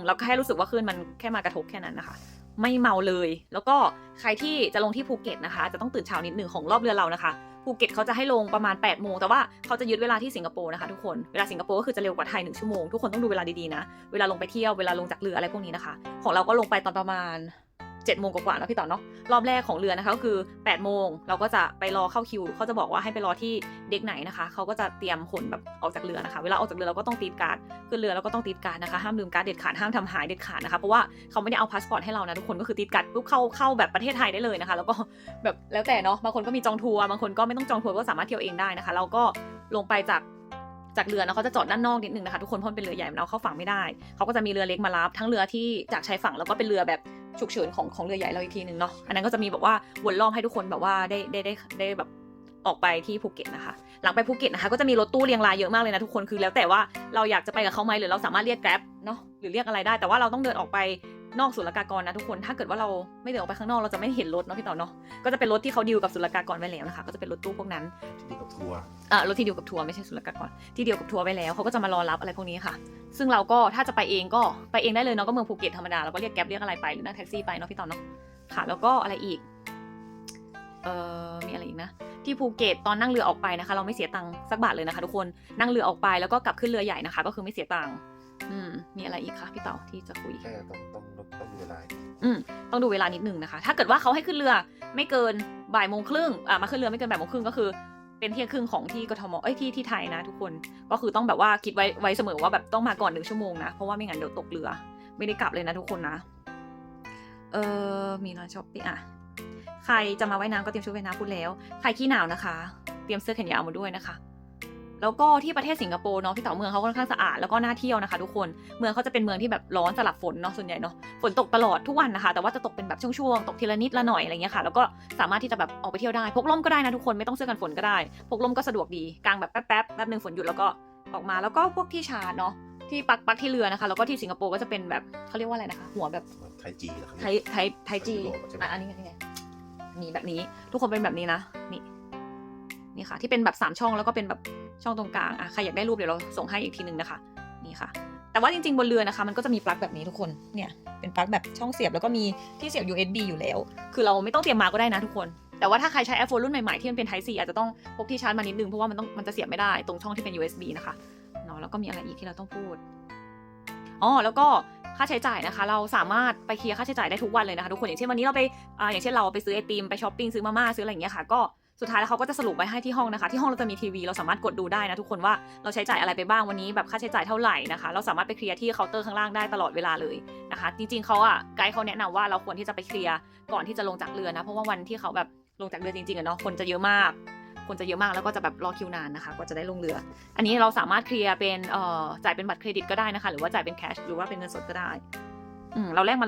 เราแค่รู้สึกว่าขึ้นมันแค่มากระทบแค่นั้นนะคะไม่เมาเลยแล้วก็ใครที่จะลงที่ภูเก็ตนะคะจะต้องตื่นเช้านิดนึงของรอบเรือเรานะคะภูเก็ตเขาจะให้ลงประมาณ8 โมงแต่ว่าเขาจะยึดเวลาที่สิงคโปร์นะคะทุกคนเวลาสิงคโปร์ก็คือจะเร็วกว่าไทย1 ชั่วโมงทุกคนต้องดูเวลาดีๆนะเวลาลงไปเที่ยวเวลาลงจากเรืออะไรพวกนี้นะคะของเราก็ลงไปตอนประมาณ7 โมงกว่าๆแล้วพี่ต่อเนาะรอบแรกของเรือนะคะก็คือ8 โมงเราก็จะไปรอเข้าคิวเขาจะบอกว่าให้ไปรอที่เด็กไหนนะคะเขาก็จะเตรียมขนแบบออกจากเรือนะคะเวลาออกจากเรือเราก็ต้องตีดการ์ดขึ้นเรือเราก็ต้องตีดการ์ดนะคะห้ามลืมการ์ดเด็ดขาดห้ามทำหายเด็ดขาดนะคะเพราะว่าเขาไม่ได้เอาพาสปอร์ตให้เรานะทุกคนก็คือตีดการ์ดปุ๊บเข้าแบบประเทศไทยได้เลยนะคะแล้วก็แบบแล้วแต่เนาะบางคนก็มีจองทัวร์บางคนก็ไม่ต้องจองทัวร์ก็สามารถเที่ยวเองได้นะคะเราก็ลงไปจากเรือนะเขาจะจอดด้านนอกนิดนึงนะคะทุกคนเพราะเป็นเรือใหญ่มันเอาเข้าฝั่งไม่ได้เขาก็จะมีเรือเล็กมารับทั้งเรือที่จากชายฝั่งแล้วก็เป็นเรือแบบฉุกเฉินของเรือใหญ่เราอีกทีนึงเนาะอันนั้นก็จะมีแบบว่าวนรอบให้ทุกคนแบบว่าได้แบบออกไปที่ภูเก็ตนะคะหลังไปภูเก็ตนะคะก็จะมีรถตู้เรียงรายเยอะมากเลยนะทุกคนคือแล้วแต่ว่าเราอยากจะไปกับเขาไหมหรือเราสามารถเรียก Grab เนาะหรือเรียกอะไรได้แต่ว่าเราต้องเดินออกไปนอกศุลกากรนะทุกคนถ้าเกิดว่าเราไม่เดินออกไปข้างนอกเราจะไม่เห็นรถเนาะพี่ต่อเนาะก็จะเป็นรถที่เขาดีลกับศุลกากรไว้แล้วนะคะก็จะเป็นรถตู้พวกนั้นที่กับทัวร์รถที่ดีลกับทัวร์ไม่ใช่ศุลกากรที่ดีลกับทัวร์ไว้แล้วเขาก็จะมารอรับอะไรพวกนี้ค่ะซึ่งเราก็ถ้าจะไปเองก็ไปเองได้เลยเนาะก็เมืองภูเก็ตธรรมดาเราก็เรียกแก๊ปเรียกอะไรไปหรือนั่งแท็กซี่ไปเนาะพี่ต่อเนาะค่ะแล้วก็อะไรอีกมีอะไรอีกนะที่ภูเก็ตตอนนั่งเรือออกไปนะคะเราไม่เสียตังค์สักบาทเลยนะคะทุกคนนั่งเรือออกไปแล้วก็กลับขึ้นเรือใหญ่นะคะก็คือไม่เสียตังค์มีอะไรอีกคะพี่เต๋าที่จะคุยต้องดูเวลาต้องดูเวลานิดนึงนะคะถ้าเกิดว่าเขาให้ขึ้นเรือไม่เกินบ่ายโมงครึ่งมาขึ้นเรือไม่เกินบ่ายโมงครึ่งก็คือเป็นเที่ยงครึ่งของที่กทมที่ไทยนะทุกคนก็คือต้องแบบว่าคิดไว้เสมอว่าแบบต้องมาก่อน1 ชั่วโมงนะเพราะว่าไม่งั้นเดี๋ยวตกเรือไม่ได้กลับเลยนะทุกคนนะมีร้านช้อปปิ้งใครจะมาว่ายน้ำก็เตรียมชุดว่ายน้ำพูดแล้วใครขี้หนาวนะคะเตรียมเสื้อแขนยาวมาด้วยนะคะแล้วก็ที่ประเทศสิงคโปร์เนาะพี่เต๋าเมืองเขาค่อนข้างสะอาดแล้วก็น่าเที่ยวนะคะทุกคนเมืองเขาจะเป็นเมืองที่แบบร้อนสลับฝนเนาะส่วนใหญ่เนาะฝนตกตลอดทุกวันนะคะแต่ว่าจะตกเป็นแบบช่วงๆตกทีละนิดละหน่อยอะไรเงี้ยค่ะแล้วก็สามารถที่จะแบบออกไปเที่ยวได้พกร่มก็ได้นะทุกคนไม่ต้องเสื้อกันฝนก็ได้พกร่มก็สะดวกดีกางแบบแป๊บนึงฝนหยุดแล้วก็ออกมาแล้วก็พวกที่ชาร์จเนาะที่ปักที่เรือนะคะแล้วก็ที่สิงคโปร์ก็จะเป็นแบบเขาเรียกว่าอะไรนะคะหัวแบบไทยจีนะครับไทยจีอันนี้ไงนี่แบบนี้ทุกคนเป็นแบบนี้นะนี่ค่ะที่เป็นแบบ3 ช่องแล้วก็เป็นแบบช่องตรงกลางใครอยากได้รูปเดี๋ยวเราส่งให้อีกทีนึงนะคะนี่ค่ะแต่ว่าจริงๆบนเรือนะคะมันก็จะมีปลั๊กแบบนี้ทุกคนเนี่ยเป็นปลั๊กแบบช่องเสียบแล้วก็มีที่เสียบ USB อยู่แล้วคือเราไม่ต้องเตรียมมาก็ได้นะทุกคนแต่ว่าถ้าใครใช้ iPhone รุ่นใหม่ๆที่มันเป็น Type C อาจจะต้องพกที่ชาร์จมานิดนึงเพราะว่ามันจะเสียบไม่ได้ตรงช่องที่เป็น USB นะคะเนาะแล้วก็มีอะไรอีกที่เราต้องพูด แล้วก็ค่าใช้จ่ายนะคะเราสามารถไปเคลียร์ค่าใช้จ่ายได้ทุกวันเลยนะคะทุกคนอย่างเช่นวันนี้เราไปอย่างเช่นเราไปซื้อไอติมไปช้อปปิ้งซื้อมาม่าซื้ออะไรอย่างเงี้ยค่ะก็สุดท้ายแล้วเขาก็จะสรุปไว้ให้ที่ห้องนะคะที่ห้องเราจะมีทีวีเราสามารถกดดูได้นะทุกคนว่าเราใช้จ่ายอะไรไปบ้างวันนี้แบบค่าใช้จ่ายเท่าไหร่นะคะเราสามารถไปเคลียร์ที่เคาน์เตอร์ข้างล่างได้ตลอดเวลาเลยนะคะจริงๆเขาไกด์เขาแนะนำว่าเราควรที่จะไปเคลียร์ก่อนที่จะลงจากเรือนะเพราะว่าวันที่เขาแบบลงจากเรือจริงๆเนาะคนจะเยอะมากแล้วก็จะแบบรอคิวนานนะคะกว่าจะได้ลงเรืออันนี้เราสามารถเคลียร์เป็นจ่ายเป็นบัตรเครดิตก็ได้นะคะหรือว่าจ่ายเป็นแคชหรือว่าเป็นเงินสดก็ได้เราแลก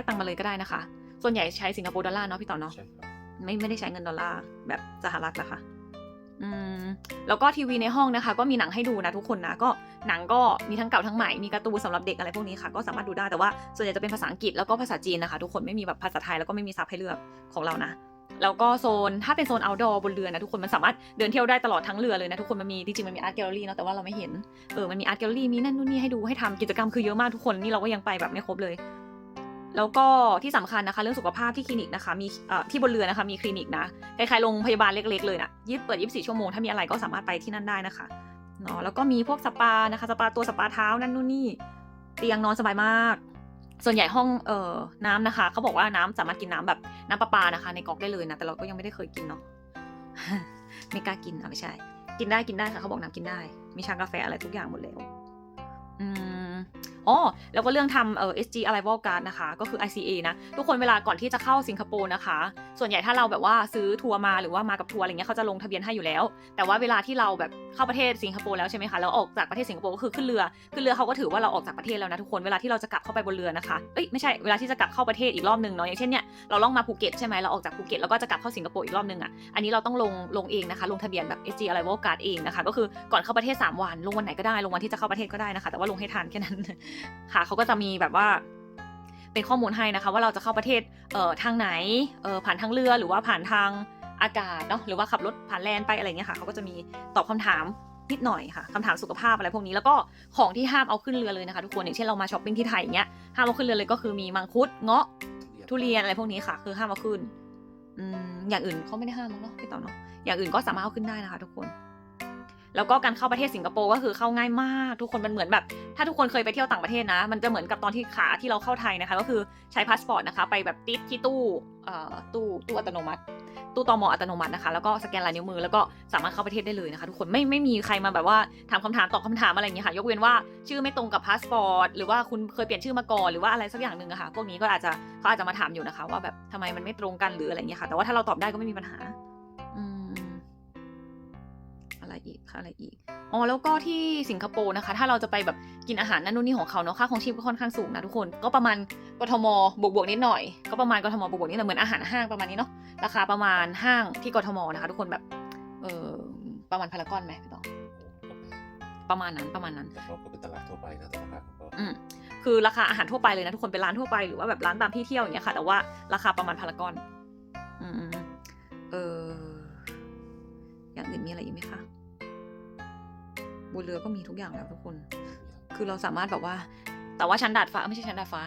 ตังค์มาเลยก็ได้นะคะส่วนใหญ่ใช้สิงคโปร์ดอลลาร์เนาะพี่ต่อเนาะไม่ได้ใช้เงินดอลลาร์แบบสหรัฐนะคะแล้วก็ทีวีในห้องนะคะก็มีหนังให้ดูนะทุกคนนะก็หนังก็มีทั้งเก่าทั้งใหม่มีการ์ตูนสำหรับเด็กอะไรพวกนี้ค่ะก็สามารถดูได้แต่ว่าส่วนใหญ่จะเป็นภาษาอังกฤษแล้วก็ภาษาจีนนะคะทุกคนไม่มีแบบภาษาไทยแล้วก็ไม่มีซับให้เลือกของเรานะแล้วก็โซนถ้าเป็นโซน outdoor บนเรือนะทุกคนมันสามารถเดินเที่ยวได้ตลอดทั้งเรือเลยนะทุกคนมันมีจริงๆมันมี art gallery เนาะแต่ว่าเราไม่เห็นมันมี art gallery มีนั่นนู่นนี่ให้ดูให้ทำกิจกรรมคือเยอะมากทุกคนนี่เราก็ยังไปแบบไม่ครบเลยแล้วก็ที่สำคัญนะคะเรื่องสุขภาพที่คลินิกนะคะมีที่บนเรือนะคะมีคลินิกนะคล้ายๆโรงพยาบาลเล็กๆเลยนะเปิด24ชั่วโมงถ้ามีอะไรก็สามารถไปที่นั่นได้นะคะเนาะแล้วก็มีพวกสปานะคะสปาเท้านั่นนู่นนี่เตียงนอนสบายมากส่วนใหญ่ห้องน้ำนะคะเขาบอกว่าน้ำสามารถกินน้ำแบบน้ำประปานะคะในก๊อกได้เลยนะแต่เราก็ยังไม่ได้เคยกินเนาะ ไม่กล้ากินไม่ใช่กินได้ค่ะเขาบอกน้ำกินได้มีชากาแฟอะไรทุกอย่างหมดแล้วแล้วก็เรื่องทำSG Arrival Card นะคะก็คือ ICA นะทุกคนเวลาก่อนที่จะเข้าสิงคโปร์นะคะส่วนใหญ่ถ้าเราแบบว่าซื้อทัวร์มาหรือว่ามากับทัวร์อะไรเงี้ยเขาจะลงทะเบียนให้อยู่แล้วแต่ว่าเวลาที่เราแบบเข้าประเทศสิงคโปร์แล้วใช่ไหมคะแล้วออกจากประเทศสิงคโปร์ก็คือขึ้นเรือเขาก็ถือว่าเราออกจากประเทศแล้วนะทุกคนเวลาที่เราจะกลับเข้าไปบนเรือนะคะไม่ใช่เวลาที่จะกลับเข้าประเทศอีกรอบนึงเนาะอย่างเช่นเนี่ยเราล่องมาภูเก็ตใช่ไหมเราออกจากภูเก็ตแล้วก็จะกลับเข้าสิงคโปร์อีกรอบนึงอันนี้เราต้องลงเองนะคะลงทะเบียนแบบ SG Arrival Card เองนะคะก็คือก่อนเข้าประเทศ3วันลงวันไหนก็ได้ลงวันที่จะเข้าประเทศก็ได้นะคะแต่ว่าลงให้ทันแค่นั้นค่ะเขาก็จะมีแบบว่าเป็นข้อมูลให้นะคะว่าเราจะเข้าประเทศทางไหนผ่านทางเรือหรือว่าผ่านทางอากาศเนาะหรือว่าขับรถผ่านแลนด์ไปอะไรเงี้ยค่ะเขาก็จะมีตอบคำถามนิดหน่อยค่ะคำถามสุขภาพอะไรพวกนี้แล้วก็ของที่ห้ามเอาขึ้นเรือเลยนะคะทุกคนอย่างเช่นเรามาช้อปปิ้งที่ไทยอย่างเงี้ยห้ามเอาขึ้นเรือเลยก็คือมีมังคุดเงาะทุเรียนอะไรพวกนี้ค่ะคือห้ามเอาขึ้นอย่างอื่นเขาไม่ได้ห้ามมั้งเนาะพี่ต่อเนาะอย่างอื่นก็สามารถเอาขึ้นได้นะคะทุกคนแล้วก็การเข้าประเทศสิงคโปร์ก็คือเข้าง่ายมากทุกคนมันเหมือนแบบถ้าทุกคนเคยไปเที่ยวต่างประเทศนะมันจะเหมือนกับตอนที่ที่เราเข้าไทยนะคะก็คือใช้พาสปอร์ตนะคะไปแบบติดที่ตู้อัตโนมัติตู้ตม.อัตโนมัตินะคะแล้วก็สแกนลายนิ้วมือแล้วก็สามารถเข้าประเทศได้เลยนะคะทุกคนไม่มีใครมาแบบว่าถามคำถามตอบคำถามอะไรอย่างเงี้ยค่ะยกเว้นว่าชื่อไม่ตรงกับพาสปอร์ตหรือว่าคุณเคยเปลี่ยนชื่อมาก่อนหรือว่าอะไรสักอย่างนึงอะค่ะพวกนี้ก็เขาอาจจะมาถามอยู่นะคะว่าแบบทำไมมันไม่ตรงกันหรืออะไรเงี้ยค่ะแต่ว่าถ้าเราตอบได้ก็ไม่มีปัญหาอะไรอีกแล้วก็ที่สิงคโปร์นะคะถ้าเราจะไปแบบกินอาหารนั่นนู่นนี่ของเขาเนาะค่าครองชีพก็ค่อนข้างสูงนะทุกคนก็ประมาณกทมบวกนิดหน่อยก็ประมาณกทมบวกนิดหน่อยเหมือนอาหารห้างประมาณนี้เนาะราคาประมาณห้างที่กทมนะคะทุกคนแบบประมาณพารากอนไหมพี่ต่อประมาณนั้นแต่เขาก็เป็นตลาดทั่วไปนะแต่ราคาเขาก็คือราคาอาหารทั่วไปเลยนะทุกคนเป็นร้านทั่วไปหรือว่าแบบร้านตามที่เที่ยวอย่างเงี้ยค่ะแต่ว่าราคาประมาณพารากอนอย่างอื่นมีอะไรอีกไหมคะบนเรือก็มีทุกอย่างแล้วทุกคนคือเราสามารถแบบว่าแต่ว่าชั้นดาดฟ้าไม่ใช่ชั้นดาดฟ้า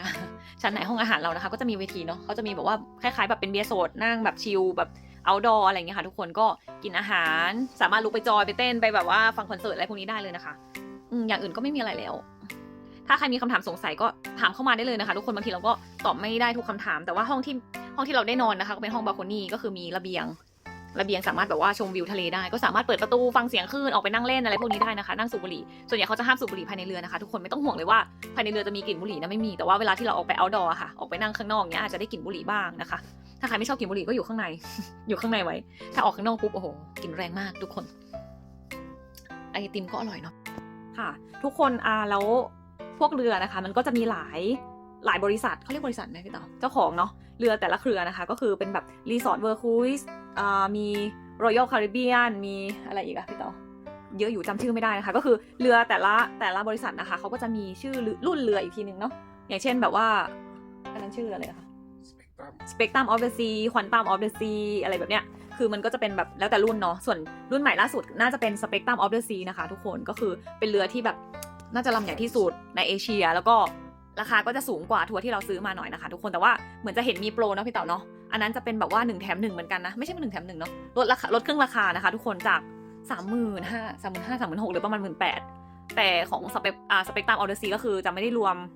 ชั้นไหนห้องอาหารเรานะคะก็จะมีเวทีเนาะเขาจะมีแบบว่าคล้ายๆแบบเป็นเบียร์โซดนั่งแบบชิลแบบoutdoor อะไรเงี้ยค่ะทุกคนก็กินอาหารสามารถลุกไปจอยไปเต้นไปแบบว่าฟังคอนเสิร์ตอะไรพวกนี้ได้เลยนะคะอย่างอื่นก็ไม่มีอะไรแล้วถ้าใครมีคำถามสงสัยก็ถามเข้ามาได้เลยนะคะทุกคนบางทีเราก็ตอบไม่ได้ทุกคำถามแต่ว่าห้องที่เราได้นอนนะคะก็เป็นห้องบาลโคนี่ก็คือมีระเบียงสามารถแบบว่าชมวิวทะเลได้ก็สามารถเปิดประตูฟังเสียงคลื่นออกไปนั่งเล่นอะไรพวกนี้ได้นะคะนั่งสูบบุหรี่ส่วนใหญ่เขาจะห้ามสูบบุหรี่ภายในเรือนะคะทุกคนไม่ต้องห่วงเลยว่าภายในเรือจะมีกลิ่นบุหรี่นะไม่มีแต่ว่าเวลาที่เราออกไป outdoor ค่ะออกไปนั่งข้างนอกเนี้ยอาจจะได้กลิ่นบุหรี่บ้างนะคะถ้าใครไม่ชอบกลิ่นบุหรี่ก็อยู่ข้างใน อยู่ข้างในไว้ถ้าออกข้างนอกปุ๊บโอ้โหกลิ่นแรงมากทุกคนไอติมก็อร่อยเนาะค่ะทุกคนแล้วพวกเรือนะคะมันก็จะมีหลายบริษัทเขาเรียกบริษัทไหมพี่ต่อเจ้าของเนาะเรือแต่ละเครือนะคะก็คือเป็นแบบรีสอร์ทเวอร์คูซมีRoyal Caribbean มีอะไรอีกอะพี่ต่อเยอะอยู่จำชื่อไม่ได้นะคะก็คือเรือแต่ละบริษัทนะคะเขาก็จะมีชื่อรุ่นเรืออีกทีนึงเนาะอย่างเช่นแบบว่าอันนั้นชื่ออะไรคะ Spectrum of the Sea Quantum of the Sea อะไรแบบเนี้ยคือมันก็จะเป็นแบบแล้วแต่รุ่นเนาะส่วนรุ่นใหม่ล่าสุดน่าจะเป็น Spectrum of the Sea นะคะทุกคนก็คือเป็นเรือที่แบบน่าจะลำใหญ่ที่สุดในเอเชียแล้วก็ราคาก็จะสูงกว่าทัวร์ที่เราซื้อมาหน่อยนะคะทุกคนแต่ว่าเหมือนจะเห็นมีโปรเนาะพี่เต๋าเนาะอันนั้นจะเป็นแบบว่า1แถม1เหมือนกันนะไม่ใช่1แถม1เนาะลดครึ่งราคานะคะทุกคนจาก 35,000 36,000 หรือประมาณ 18,000 แต่ของสเปกตรัมออเดอร์ซีก็คือจะไม่ได้รวม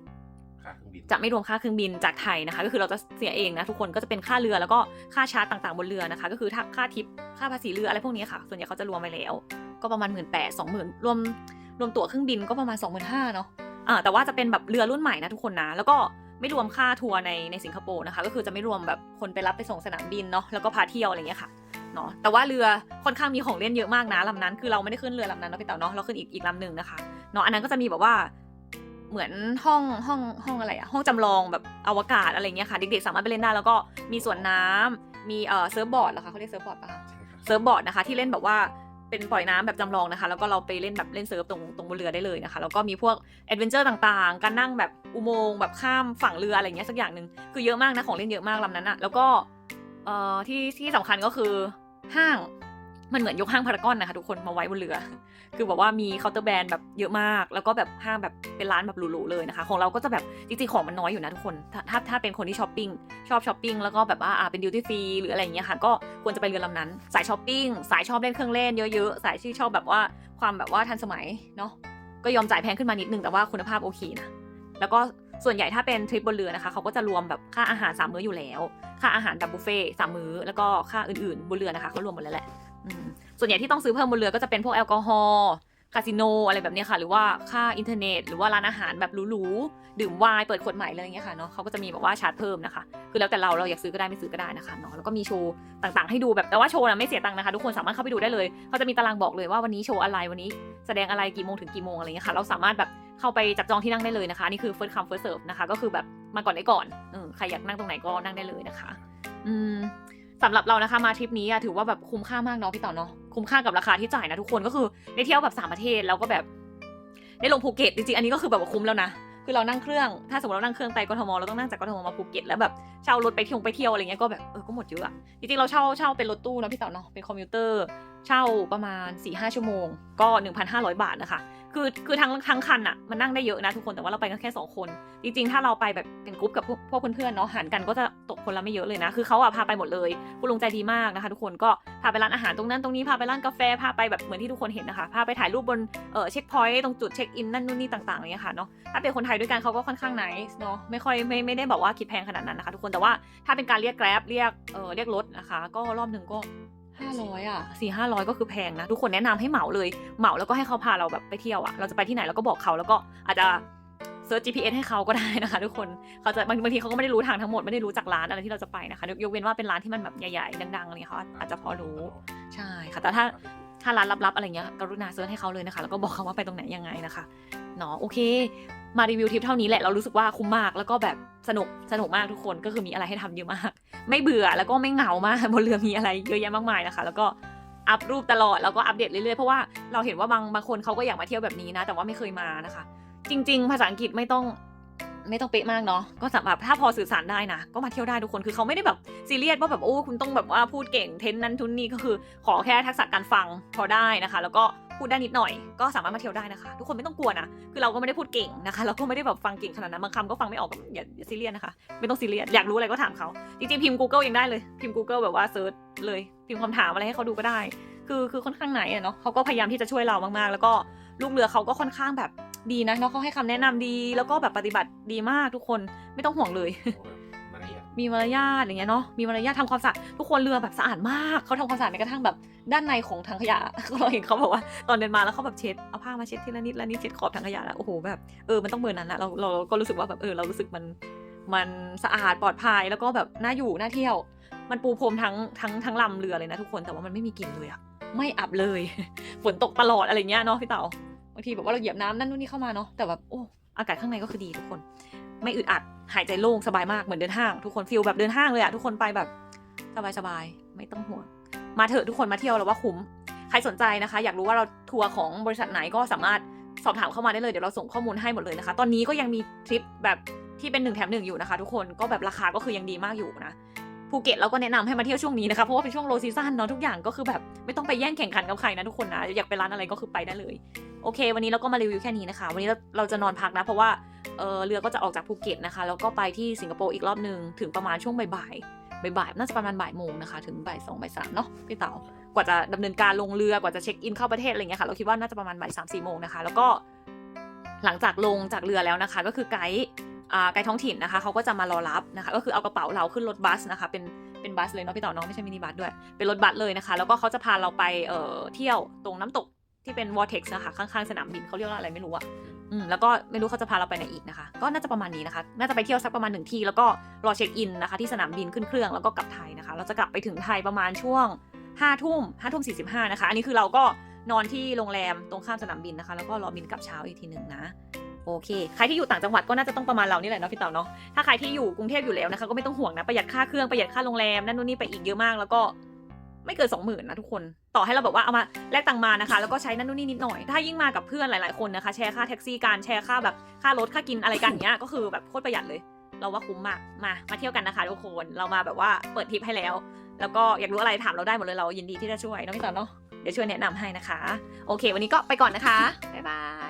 ค่าเครื่องบิน จะไม่รวมค่าเครื่องบินจากไทยนะคะก็คือเราจะเสียเองนะทุกคนก็จะเป็นค่าเรือแล้วก็ค่าชาร์จต่างๆบนเรือนะคะก็คือค่าทิปค่าภาษีเรืออะไรพวกนี้ค่ะส่วนใหญ่เขาจะรวมไปแล้วก็ประมาณ 18,000 20,000รวมตั๋วเครื่องบินก็ประมาณ 25,000 เนาะแต่ว่าจะเป็นแบบเรือรุ่นใหม่นะทุกคนนะแล้วก็ไม่รวมค่าทัวร์ในสิงคโปร์นะคะก็คือจะไม่รวมแบบคนไปรับไปส่งสนามบินเนาะแล้วก็พาเที่ยวอะไรเงี้ยค่ะเนาะแต่ว่าเรือค่อนข้างมีของเล่นเยอะมากนะลำนั้นคือเราไม่ได้ขึ้นเรือลำนั้นเนาะพี่เต๋าเนาะเราขึ้นอีกลำหนึ่งนะคะเนาะอันนั้นก็จะมีแบบว่าเหมือนห้องอะไรอะห้องจำลองแบบอวกาศอะไรเงี้ยค่ะเด็กๆสามารถไปเล่นได้แล้วก็มีสวนน้ำมีเซิร์ฟบอร์ดเหรอคะเขาเรียกเซิร์ฟบอร์ดป่ะเซิร์ฟบอร์ดนะคะที่เล่นแบบว่าเป็นปล่อยน้ำแบบจำลองนะคะแล้วก็เราไปเล่นแบบเล่นเซิร์ฟตรงบนเรือได้เลยนะคะแล้วก็มีพวกแอดเวนเจอร์ต่างๆการนั่งแบบอุโมงค์แบบข้ามฝั่งเรืออะไรเงี้ยสักอย่างนึงคือเยอะมากนะของเล่นเยอะมากลำนั้นอะแล้วก็ที่สำคัญก็คือห้างมันเหมือนยกห้างพารากอนนะคะทุกคนมาไว้บนเรือคือแบบว่ามีเคาน์เตอร์แบรนด์แบบเยอะมากแล้วก็แบบห้างแบบเป็นร้านแบบหรูๆเลยนะคะของเราก็จะแบบจริงๆของมันน้อยอยู่นะทุกคนถ้าเป็นคนที่ชอบช้อปปิ้งแล้วก็แบบว่าเป็นดิวตี้ฟรีหรืออะไรอย่างเงี้ยค่ะก็ควรจะไปเรือลำนั้นสายช้อปปิ้งสายชอบเล่นเครื่องเล่นเยอะๆสายที่ชอบแบบว่าความแบบว่าทันสมัยเนาะก็ยอมจ่ายแพงขึ้นมานิดนึงแต่ว่าคุณภาพโอเคนะแล้วก็ส่วนใหญ่ถ้าเป็นทริปบนเรือนะคะเขาก็จะรวมแบบค่าอาหาร3 มื้ออยู่แล้วค่าอาหารแบบบุฟเฟ่ต์3 มื้อแล้วก็ค่าอื่นๆบนเรือนะคะเขารวมหมดแล้วแหละส่วนใหญ่ที่ต้องซื้อเพิ่มบนเรือก็จะเป็นพวกแอลกอฮอล์คาสิโนอะไรแบบนี้ค่ะหรือว่าค่าอินเทอร์เน็ตหรือว่าร้านอาหารแบบหรูๆดื่มไวน์เปิดขวดใหม่เลยอย่างเงี้ยค่ะเนาะเขาก็จะมีแบบว่าชาร์จเพิ่มนะคะคือแล้วแต่เราอยากซื้อก็ได้ไม่ซื้อก็ได้นะคะเนาะแล้วก็มีโชว์ต่างๆให้ดูแบบแต่ว่าโชว์นะไม่เสียตังค์นะคะทุกคนสามารถเข้าไปดูได้เลยเขาจะมีตารางบอกเลยว่าวันนี้โชว์อะไรวันนี้แสดงอะไรกี่โมงถึงกี่โมงอะไรเงี้ยค่ะเราสามารถแบบเข้าไปจับจองที่นั่งได้เลยนะคะนี่คือ first come first serve นะคะก็คือแบบมาก่อนได้ก่อนใครอยากนั่งตรงไหนก็นั่งได้เลยนะคะสำหรับเรานะคะมาทริปนี้ถือว่าแบบคุ้มค่ามากเนาะพี่เต๋อเนาะคุ้มค่ากับราคาที่จ่ายนะทุกคนก็คือได้เที่ยวแบบ3 ประเทศแล้วก็แบบได้ลงภูเก็ตจริงๆอันนี้ก็คือแบบว่าคุ้มแล้วนะคือเรานั่งเครื่องถ้าสมมติเรานั่งเครื่องไปกทมเราต้องนั่งจากกทมมาภูเก็ตแล้วแบบเช่ารถไปเที่ยวอะไรเงี้ยก็แบบก็หมดเยอะจริงๆเราเช่าเป็นรถตู้นะพี่เต๋อเนาะเป็นคอมพิวเตอร์เช่าประมาณ 4-5 ชั่วโมงก็ 1,500 บาทนะคะคือทั้งคันมันนั่งได้เยอะนะทุกคนแต่ว่าเราไปกันแค่2 คนจริงๆถ้าเราไปแบบเป็นกรุ๊ปกับพวกเพื่อนๆเนาะหารกันก็จะตกคนละไม่เยอะเลยนะคือเขาพาไปหมดเลยคุณลุงใจดีมากนะคะทุกคนก็พาไปร้านอาหารตรงนั้นตรงนี้พาไปร้านกาแฟพาไปแบบเหมือนที่ทุกคนเห็นนะคะพาไปถ่ายรูปบนเช็คพอยต์ตรงจุดเช็คอินนั่นนู่นนี่ต่างๆอะไรเงี้ยค่ะเนาะถ้าเป็นคนไทยด้วยกันเขาก็ค่อนข้างไนซ์เนาะไม่ได้บอกว่าคิดแพงขนาดนั้นนะคะทุกคนแต่ว่าถ้าเป็นการเรียกแกร็บเรียกรถนะคะก็รอบนึงก็400-500ก็คือแพงนะทุกคนแนะนำให้เหมาเลยเหมาแล้วก็ให้เขาพาเราแบบไปเที่ยวเราจะไปที่ไหนเราก็บอกเขาแล้วก็อาจจะเซิร์ช GPS ให้เขาก็ได้นะคะทุกคนเขาจะบางทีเขาก็ไม่ได้รู้ทางทั้งหมดไม่ได้รู้จากร้านอะไรที่เราจะไปนะคะยกเว้นว่าเป็นร้านที่มันแบบใหญ่ๆดังๆอะไรเขาอาจจะพอรู้ใช่ค่ะแต่ถ้าร้านลับๆอะไรเงี้ยกรุณาเซิร์ชให้เขาเลยนะคะแล้วก็บอกเขาว่าไปตรงไหนยังไงนะคะเนาะโอเคมารีวิวทริปเท่านี้แหละเรารู้สึกว่าคุ้มมากแล้วก็แบบสนุกมากทุกคนก็คือมีอะไรให้ทำเยอะมากไม่เบื่อแล้วก็ไม่เหงามากบนเรือมีอะไรเยอะแยะมากมายนะคะแล้วก็อัพรูปตลอดแล้วก็อัปเดตเรื่อยๆเพราะว่าเราเห็นว่าบางคนเขาก็อยากมาเที่ยวแบบนี้นะแต่ว่าไม่เคยมานะคะจริงๆภาษาอังกฤษไม่ต้องเป๊ะมากเนาะก็สำหรับถ้าพอสื่อสารได้นะก็มาเที่ยวได้ทุกคนคือเขาไม่ได้แบบซีเรียสว่าแบบคุณต้องแบบว่าพูดเก่งเทนนั้นทุนนี่ก็คือขอแค่ทักษะการฟังพอได้นะคะแล้วก็พูดได้นิดหน่อยก็สามารถมาเที่ยวได้นะคะทุกคนไม่ต้องกลัวนะคือเราก็ไม่ได้พูดเก่งนะคะเราก็ไม่ได้แบบฟังเก่งขนาดนั้นบางคำก็ฟังไม่ออกอย่าซีเรียสนะคะไม่ต้องซีเรียสอยากรู้อะไรก็ถามเขาจริงๆพิมพ์ Google ยังได้เลยพิมพ์ Google แบบว่าเซิร์ชเลยพิมพ์คำถามอะไรให้เขาดูก็ได้คือค่อนข้างไหนเนาะเขาก็พยายามที่จะช่วยเรามากๆแล้วก็ลูกเรือเขาก็ค่อนข้างแบบดีนะเนาะเขาให้คำแนะนำดีแล้วก็แบบปฏิบัติดีมากทุกคนไม่ต้องห่วงเลยมีมารยาทอย่างเงี้ยเนาะมีมารยาททำความสะอาดทุกคนเรือแบบสะอาดมากเขาทำความสะอาดในกระทั่งแบบด้านในของถังขยะเราเห็นเขาบอกว่าตอนเดินมาแล้วเขาแบบเช็ดเอาผ้ามาเช็ดทีละนิดละนิดเช็ดขอบถังขยะแล้วโอ้โหแบบมันต้องเบอร์นั้นนะเราก็รู้สึกว่าแบบเรารู้สึกมันสะอาดปลอดภัยแล้วก็แบบน่าอยู่น่าเที่ยวมันปูพรมทั้งลำเรือเลยนะทุกคนแต่ว่ามันไม่มีกลิ่นเลยอะไม่อับเลย ฝนตกตลอดอะไรเงี้ยเนาะพี่เต๋อบางทีแบบว่าเราเหยียบน้ำนั่นนู่นนี่เข้ามาเนาะแต่แบบอากาศข้างในก็คือดีทุกคนไม่อึดอัดหายใจโล่งสบายมากเหมือนเดินห้างทุกคนฟีลแบบเดินห้างเลยอะทุกคนไปแบบสบายไม่ต้องห่วงมาเถอะทุกคนมาเที่ยวเราว่าคุ้มใครสนใจนะคะอยากรู้ว่าเราทัวร์ของบริษัทไหนก็สามารถสอบถามเข้ามาได้เลยเดี๋ยวเราส่งข้อมูลให้หมดเลยนะคะตอนนี้ก็ยังมีทริปแบบที่เป็น1 แถม 1อยู่นะคะทุกคนก็แบบราคาก็คือยังดีมากอยู่นะภูเก็ตเราก็แนะนำให้มาเที่ยวช่วงนี้นะคะเพราะว่าเป็นช่วงโลซีซั่นเนาะทุกอย่างก็คือแบบไม่ต้องไปแย่งแข่งขันกับใครนะทุกคนนะอยากไปร้านอะไรก็คือไปได้เลยโอเควันนี้เราก็มารีวิวแค่นี้นะคะวันนี้เราจะนอนพักนะเพราะว่าเรือก็จะออกจากภูเก็ตนะคะแล้วก็ไปที่สิงคโปร์อีกรอบนึงถึงประมาณช่วงบ่ายน่าจะประมาณบ่ายโมงนะคะถึงบ่าย 2 บ่าย 3เนาะพี่เต๋า กว่าจะดำเนินการลงเรือกว่าจะเช็คอินเข้าประเทศอะไรเงี้ยค่ะเราคิดว่าน่าจะประมาณบ่าย 3-4 โมงนะคะแล้วก็หลังจากลงจากเรือแล้วนะคะก็คือไกด์ท้องถิ่นนะคะเขาก็จะมารอรับนะคะก็คือเอากระเป๋าเราขึ้นรถบัสนะคะเป็นบัสเลยเนาะพี่ต่อเนาะไม่ใช่มินิบัสด้วยเป็นรถบัสเลยนะคะแล้วก็เขาจะพาเราไปเที่ยวตรงน้ำตกที่เป็น Vortex นะคะข้างๆสนามบินเขาเรียกว่าอะไรไม่รู้อะแล้วก็ไม่รู้เขาจะพาเราไปไหนอีกนะคะก็น่าจะประมาณนี้นะคะน่าจะไปเที่ยวสักประมาณ1 ที่แล้วก็รอเช็คอินนะคะที่สนามบินขึ้นเครื่องแล้วก็กลับไทยนะคะเราจะกลับไปถึงไทยประมาณช่วง5 ทุ่ม 45นะคะอันนี้คือเราก็นอนที่โรงแรมตรงข้ามสนามบินนะคะแล้วก็รอบินกลับเช้าอีกทีนึงนะโอเคใครที่อยู่ต่างจังหวัดก็น่าจะต้องประมาณเรานี่แหละเนาะพี่เต๋าเนาะถ้าใครที่อยู่กรุงเทพอยู่แล้วนะคะก็ไม่ต้องห่วงนะประหยัดค่าเครื่องประหยัดค่าโรงแรมนั่นนู่นนี่ไปอีกเยอะมากแล้วก็ไม่เกิน 20,000 นะทุกคนต่อให้เราแบบว่าเอามาแลกตังค์มานะคะแล้วก็ใช้นั่นนู่นนี่นิดหน่อยถ้ายิ่งมากับเพื่อนหลายๆคนนะคะแชร์ค่าแท็กซี่การแชร์ค่าแบบค่ารถค่ากินอะไรกันเนี้ยก็คือแบบโคตรประหยัดเลยเราว่าคุ้มมากมาเที่ยวกันนะคะทุกคนเรามาแบบว่าเปิดทริปให้แล้วก็อยากรู้อะไรถามเราได้หมดเลยเรายินดีที่จะช่วยเนาะพี่เต๋าเนาะเดี๋ยวช่วยแนะนำให้นะคะโอเควันนี้ก็ไปก่อนนะคะบ๊ายบาย